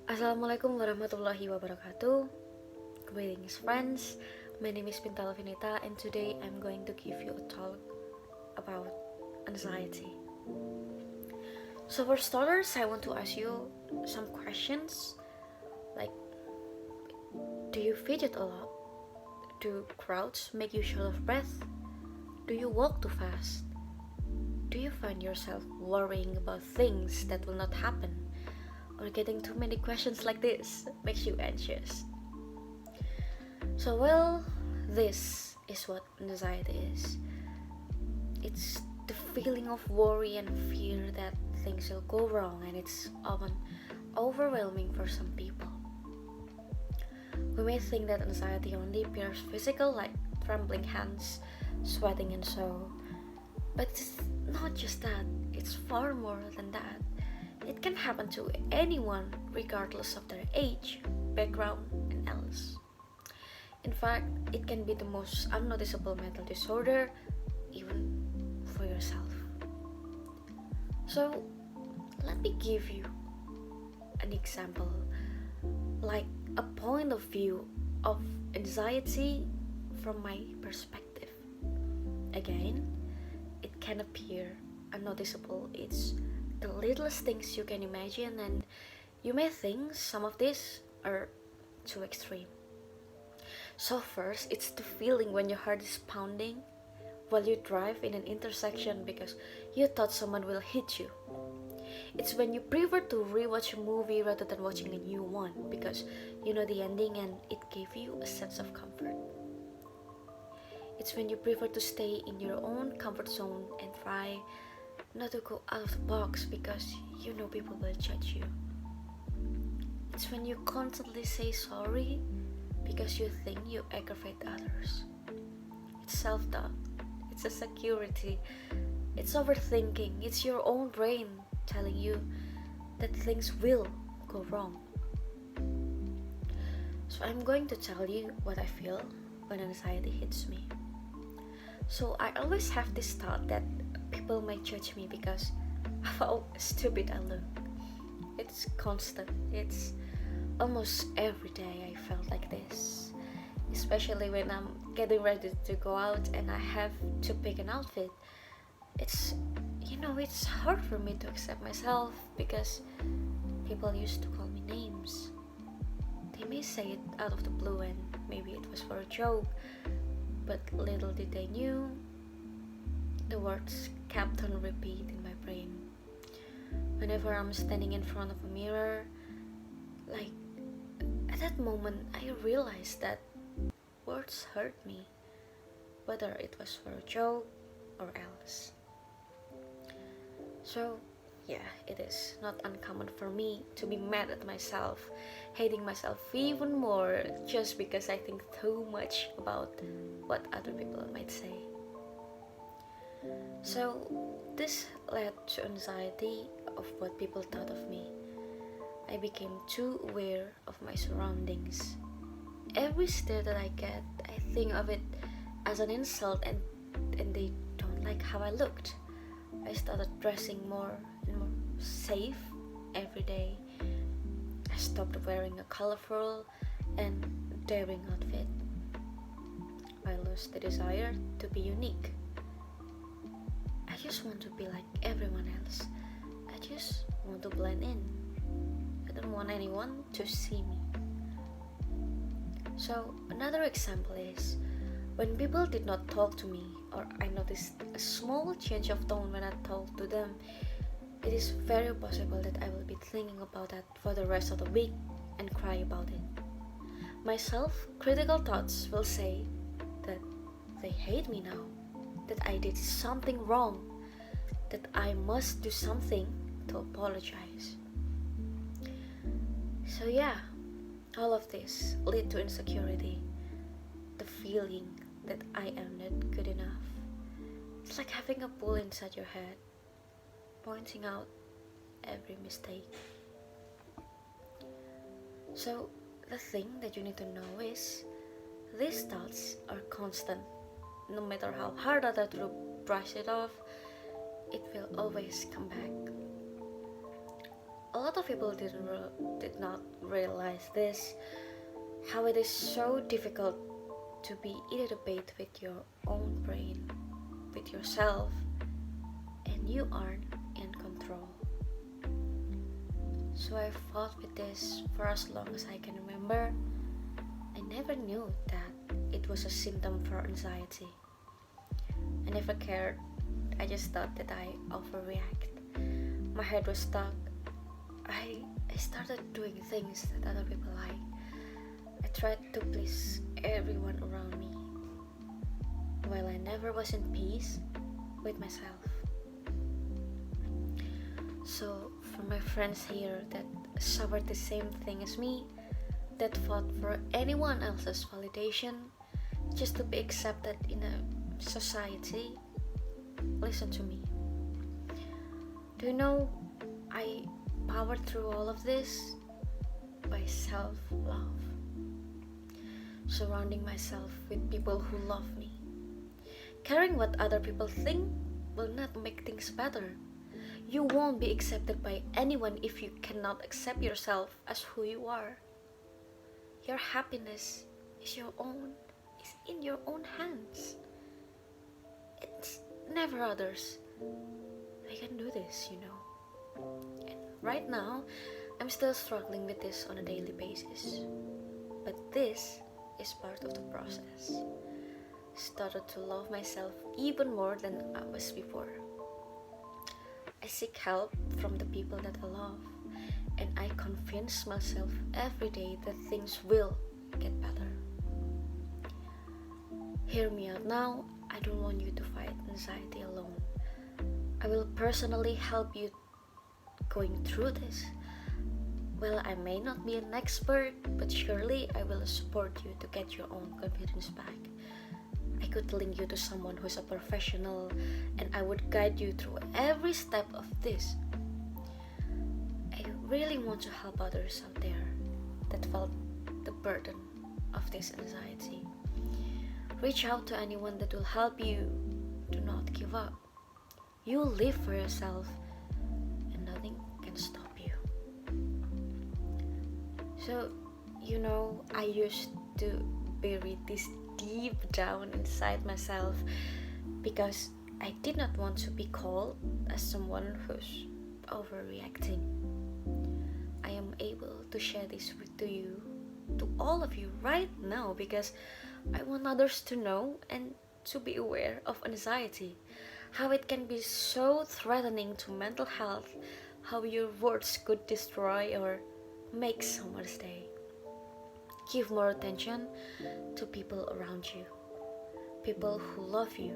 Assalamualaikum warahmatullahi wabarakatuh. Greetings friends, my name is Pintal Vinita and today I'm going to give you a talk about anxiety. So for starters, I want to ask you some questions like, do you fidget a lot? Do crowds make you short of breath? Do you walk too fast? Do you find yourself worrying about things that will not happen? Or getting too many questions like this makes you anxious? So well, this is what anxiety is. It's the feeling of worry and fear that things will go wrong, and it's often overwhelming for some people. We may think that anxiety only appears physical, like trembling hands, sweating and so, but it's not just that, it's far more than that. It can happen to anyone regardless of their age, background, and else. In fact, it can be the most unnoticeable mental disorder, even for yourself. So, let me give you an example, like a point of view of anxiety from my perspective. Again, it can appear unnoticeable. It's the littlest things you can imagine, and you may think some of these are too extreme. So first, it's the feeling when your heart is pounding while you drive in an intersection because you thought someone will hit you. It's when you prefer to rewatch a movie rather than watching a new one because you know the ending and it gave you a sense of comfort. It's when you prefer to stay in your own comfort zone and try not to go out of the box because you know people will judge you. It's when you constantly say sorry because you think you aggravate others. It's self-doubt, it's insecurity, it's overthinking, it's your own brain telling you that things will go wrong. So I'm going to tell you what I feel when anxiety hits me. So I always have this thought that people might judge me because of how stupid I look. It's constant. It's almost every day I felt like this. Especially when I'm getting ready to go out and I have to pick an outfit. It's it's hard for me to accept myself because people used to call me names. They may say it out of the blue and maybe it was for a joke, but little did they knew the words kept on repeat in my brain. Whenever I'm standing in front of a mirror, like at that moment I realized that words hurt me, whether it was for a joke or else. So yeah, it is not uncommon for me to be mad at myself, hating myself even more just because I think too much about what other people might say. So this led to anxiety of what people thought of me. I became too aware of my surroundings. Every stare that I get, I think of it as an insult, and they don't like how I looked. I started dressing more and more safe every day. I stopped wearing a colorful and daring outfit. I lost the desire to be unique. I just want to be like everyone else. I just want to blend in. I don't want anyone to see me. So another example is when people did not talk to me or I noticed a small change of tone when I talk to them, it is very possible that I will be thinking about that for the rest of the week and cry about it. My self-critical thoughts will say that they hate me now, that I did something wrong, that I must do something to apologize. So yeah, all of this lead to insecurity, the feeling that I am not good enough. It's like having a bull inside your head, pointing out every mistake. So the thing that you need to know is these thoughts are constant. No matter how hard I try to brush it off, it will always come back. A lot of people did not realize this, how it is so difficult to be in a debate with your own brain, with yourself, and you aren't in control. So I fought with this for as long as I can remember. I never knew that it was a symptom for anxiety. I never cared. I just thought that I overreact. My head was stuck. I started doing things that other people like. I tried to please everyone around me, while I never was in peace with myself. So for my friends here that suffered the same thing as me, that fought for anyone else's validation just to be accepted in a society, listen to me. Do you know, I powered through all of this by self-love, surrounding myself with people who love me. Caring what other people think will not make things better. You won't be accepted by anyone if you cannot accept yourself as who you are. Your happiness is your own, is in your own hands. It's never others. I can do this, you know. And right now, I'm still struggling with this on a daily basis. But this is part of the process. Started to love myself even more than I was before. I seek help from the people that I love, and I convince myself every day that things will get better. Hear me out now. I don't want you to fight anxiety alone. I will personally help you going through this. Well, I may not be an expert, but surely I will support you to get your own confidence back. I could link you to someone who's a professional, and I would guide you through every step of this. I really want to help others out there that felt the burden of this anxiety. Reach out to anyone that will help you. Do not give up. You live for yourself, and nothing can stop you. So, you know, I used to bury this deep down inside myself because I did not want to be called as someone who's overreacting. I am able to share this to you, to all of you right now, because I want others to know and to be aware of anxiety, how it can be so threatening to mental health, how your words could destroy or make someone's day. Give more attention to people around you, people who love you.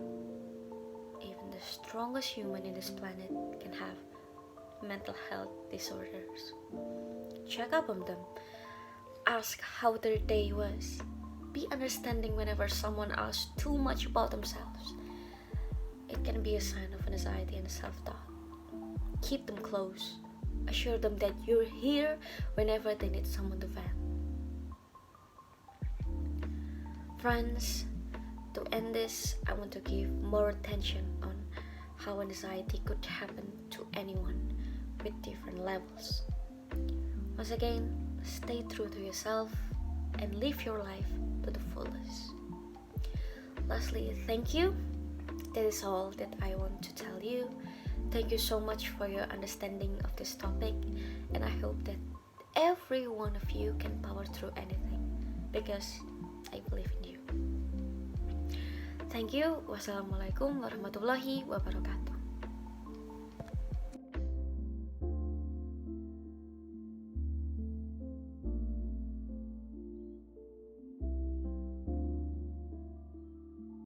Even the strongest human in this planet can have mental health disorders. Check up on them. Ask how their day was. Be understanding whenever someone asks too much about themselves. It can be a sign of anxiety and self-doubt. Keep them close. Assure them that you're here whenever they need someone to vent. Friends, to end this, I want to give more attention on how anxiety could happen to anyone with different levels. Once again, stay true to yourself and live your life to the fullest. Lastly, thank you. That is all that I want to tell you. Thank you so much for your understanding of this topic, and I hope that every one of you can power through anything, because I believe in you. Thank you. Wassalamualaikum warahmatullahi wabarakatuh.